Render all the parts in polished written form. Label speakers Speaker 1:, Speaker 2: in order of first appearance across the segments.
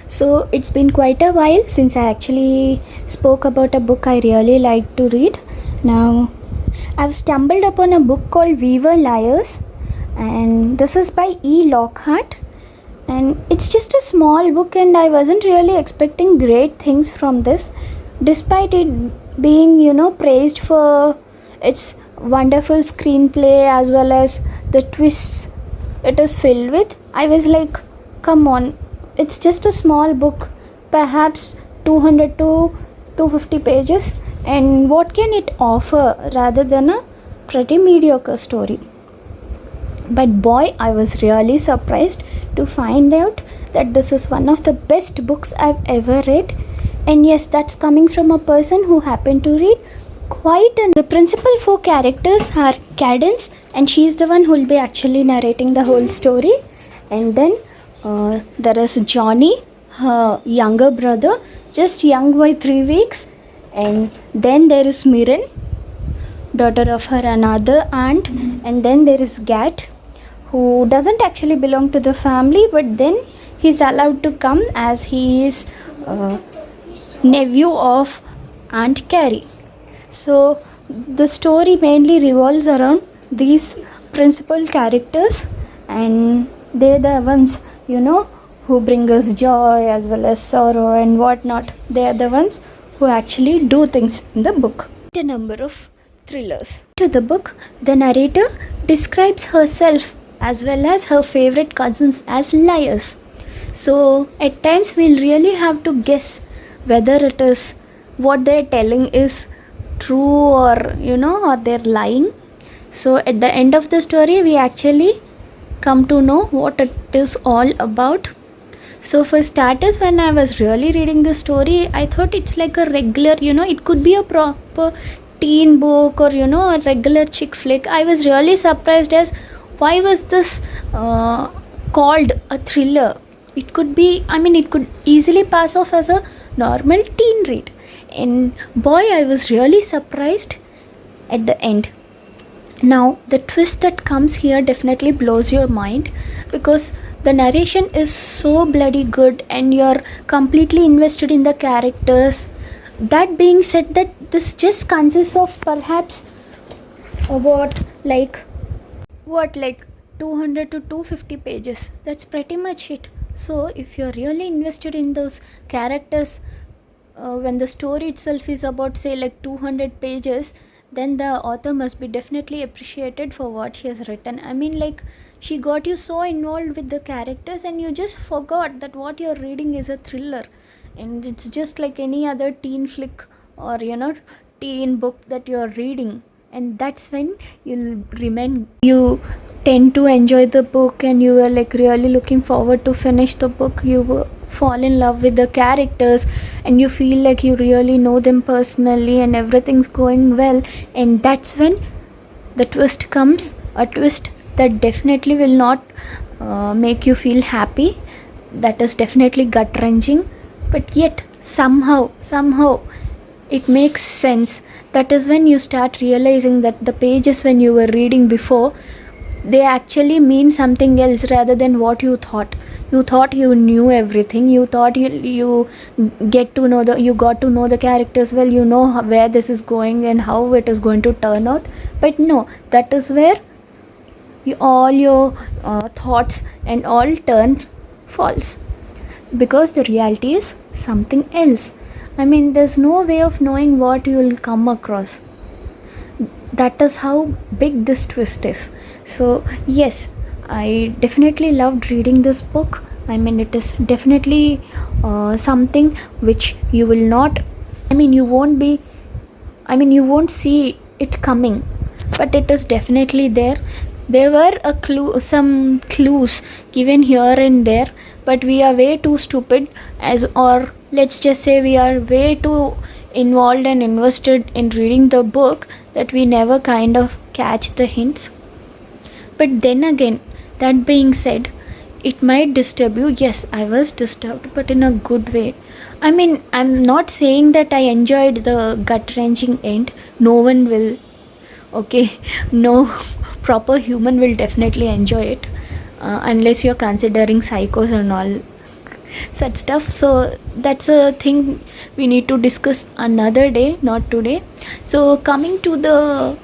Speaker 1: So it's been quite a while since I actually spoke about a book I really like to read. Now, I've stumbled upon a book called We Were Liars, and this is by E.Lockhart. And it's just a small book, and I wasn't really expecting great things from this, despite it being, praised for its wonderful screenplay as well as the twists it is filled with. I was like, come on, it's just a small book, perhaps 200 to 250 pages, and what can it offer rather than a pretty mediocre story? But boy, I was really surprised to find out that this is one of the best books I've ever read. And yes, that's coming from a person who happened to read the principal four characters are Cadence, and she's the one who will be actually narrating the whole story. And then there is Johnny, her younger brother, just young by 3 weeks. And then there is Mirren, daughter of her another aunt. And then there is Gat, who doesn't actually belong to the family, but then he's allowed to come as he is nephew of Aunt Carrie. So the story mainly revolves around these principal characters, and they're the ones, who bring us joy as well as sorrow and whatnot. They are the ones who actually do things in the book. A number of thrillers. To the book, the narrator describes herself as well as her favorite cousins as liars. So at times we'll really have to guess whether it is what they're telling is true or or they're lying. So at the end of the story we actually come to know what it is all about. So for starters, when I was really reading the story, I thought it's like a regular, it could be a proper teen book or a regular chick flick. I was really surprised as why was this called a thriller. It could be, it could easily pass off as a normal teen read. And boy, I was really surprised at the end. Now, the twist that comes here definitely blows your mind, because the narration is so bloody good and you're completely invested in the characters. That being said, that this just consists of perhaps like 200 to 250 pages. That's pretty much it. So if you're really invested in those characters, when the story itself is about say like 200 pages, then the author must be definitely appreciated for what she has written. She got you so involved with the characters and you just forgot that what you're reading is a thriller, and it's just like any other teen flick or teen book that you're reading. And that's when you tend to enjoy the book, and you were like really looking forward to finish the book. You fall in love with the characters and you feel like you really know them personally and everything's going well. And that's when the twist comes, a twist that definitely will not make you feel happy. That is definitely gut wrenching, but yet somehow it makes sense. That is when you start realizing that the pages when you were reading before, they actually mean something else rather than what you thought. You thought you knew everything. You thought you got to know the characters well. You know where this is going and how it is going to turn out. But no, that is where all your thoughts and all turn false, because the reality is something else. There's no way of knowing what you will come across. That is how big this twist is. So yes, I definitely loved reading this book. It is definitely something which you will not, you won't see it coming, but it is definitely there. There were some clues given here and there, but we are way too stupid, or let's just say we are way too involved and invested in reading the book, that we never kind of catch the hints. But then again, that being said, it might disturb you. Yes, I was disturbed, but in a good way. I'm not saying that I enjoyed the gut-wrenching end. No one will. Okay, no proper human will definitely enjoy it, unless you're considering psychos and all. such stuff. So that's a thing we need to discuss another day, not today. So coming to the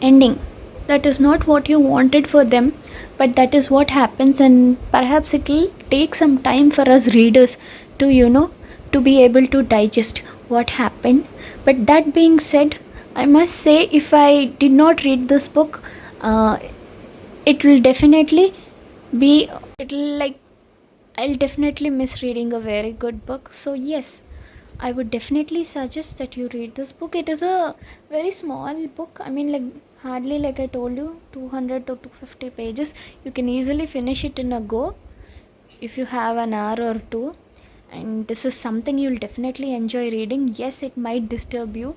Speaker 1: ending, that is not what you wanted for them, but that is what happens, and perhaps it will take some time for us readers to to be able to digest what happened. But that being said, I must say, if I did not read this book, uh, it will definitely be, it'll like, I'll definitely miss reading a very good book. So yes, I would definitely suggest that you read this book. It is a very small book. I mean, like, hardly, like I told you, 200 to 250 pages. You can easily finish it in a go if you have an hour or two. And this is something you'll definitely enjoy reading. Yes, it might disturb you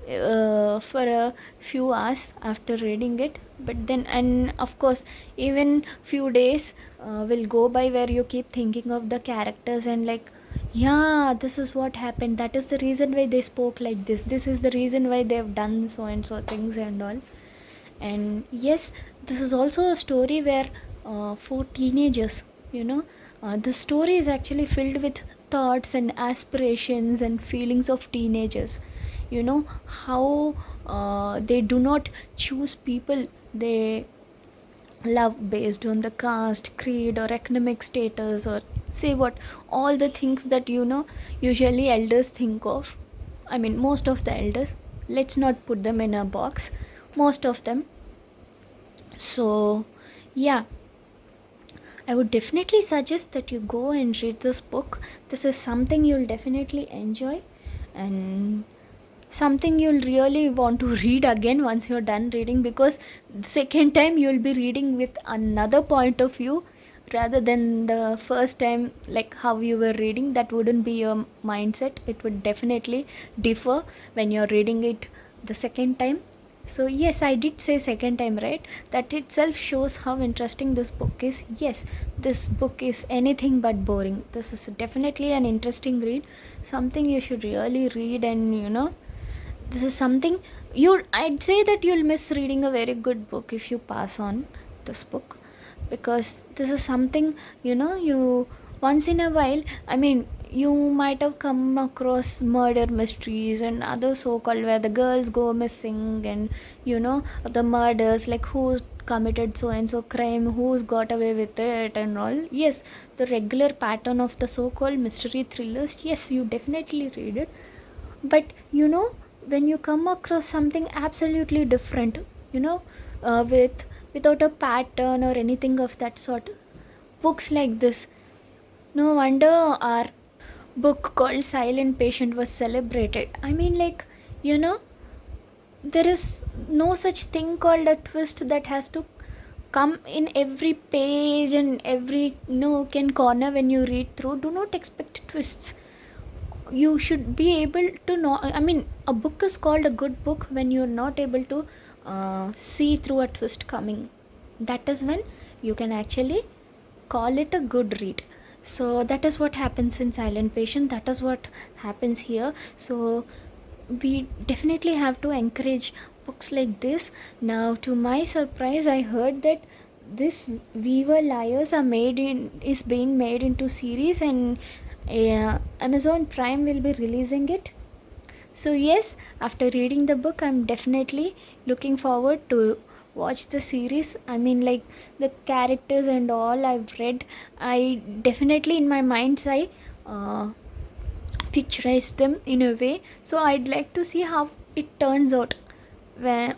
Speaker 1: for a few hours after reading it, but then, and of course, even few days will go by where you keep thinking of the characters and like, yeah, this is what happened, that is the reason why they spoke like this is the reason why they've done so and so things and all. And yes, this is also a story where for teenagers, the story is actually filled with thoughts and aspirations and feelings of teenagers. How they do not choose people they love based on the caste, creed, or economic status, or say what, all the things that usually elders think of. I mean, most of the elders, let's not put them in a box, most of them. So yeah, I would definitely suggest that you go and read this book. This is something you'll definitely enjoy, and something you'll really want to read again once you're done reading, because the second time you'll be reading with another point of view rather than the first time, like how you were reading. That wouldn't be your mindset. It would definitely differ when you're reading it the second time. So yes, I did say second time, right? That itself shows how interesting this book is. Yes, this book is anything but boring. This is definitely an interesting read, something you should really read. And this is something I'd say that you'll miss reading a very good book if you pass on this book, because this is something, you once in a while, I mean, you might have come across murder mysteries and other so-called where the girls go missing, and the murders, like who's committed so and so crime, who's got away with it and all. Yes, the regular pattern of the so-called mystery thrillers, yes, you definitely read it. But when you come across something absolutely different, without a pattern or anything of that sort, books like this, no wonder our book called Silent Patient was celebrated. I mean, like, there is no such thing called a twist that has to come in every page and every nook and corner when you read through. Do not expect twists. You should be able to know. I mean, a book is called a good book when you're not able to see through a twist coming. That is when you can actually call it a good read. So that is what happens in Silent Patient, that is what happens here. So we definitely have to encourage books like this. Now, to my surprise, I heard that this We Were Liars is being made into series, and Amazon Prime will be releasing it. So yes, after reading the book, I'm definitely looking forward to watch the series. I mean, like, the characters and all I've read, I definitely in my mind's eye picturize them in a way. So I'd like to see how it turns out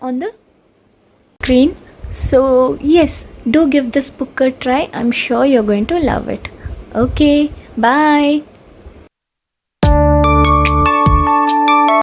Speaker 1: on the screen. So yes, do give this book a try. I'm sure you're going to love it. Okay, bye.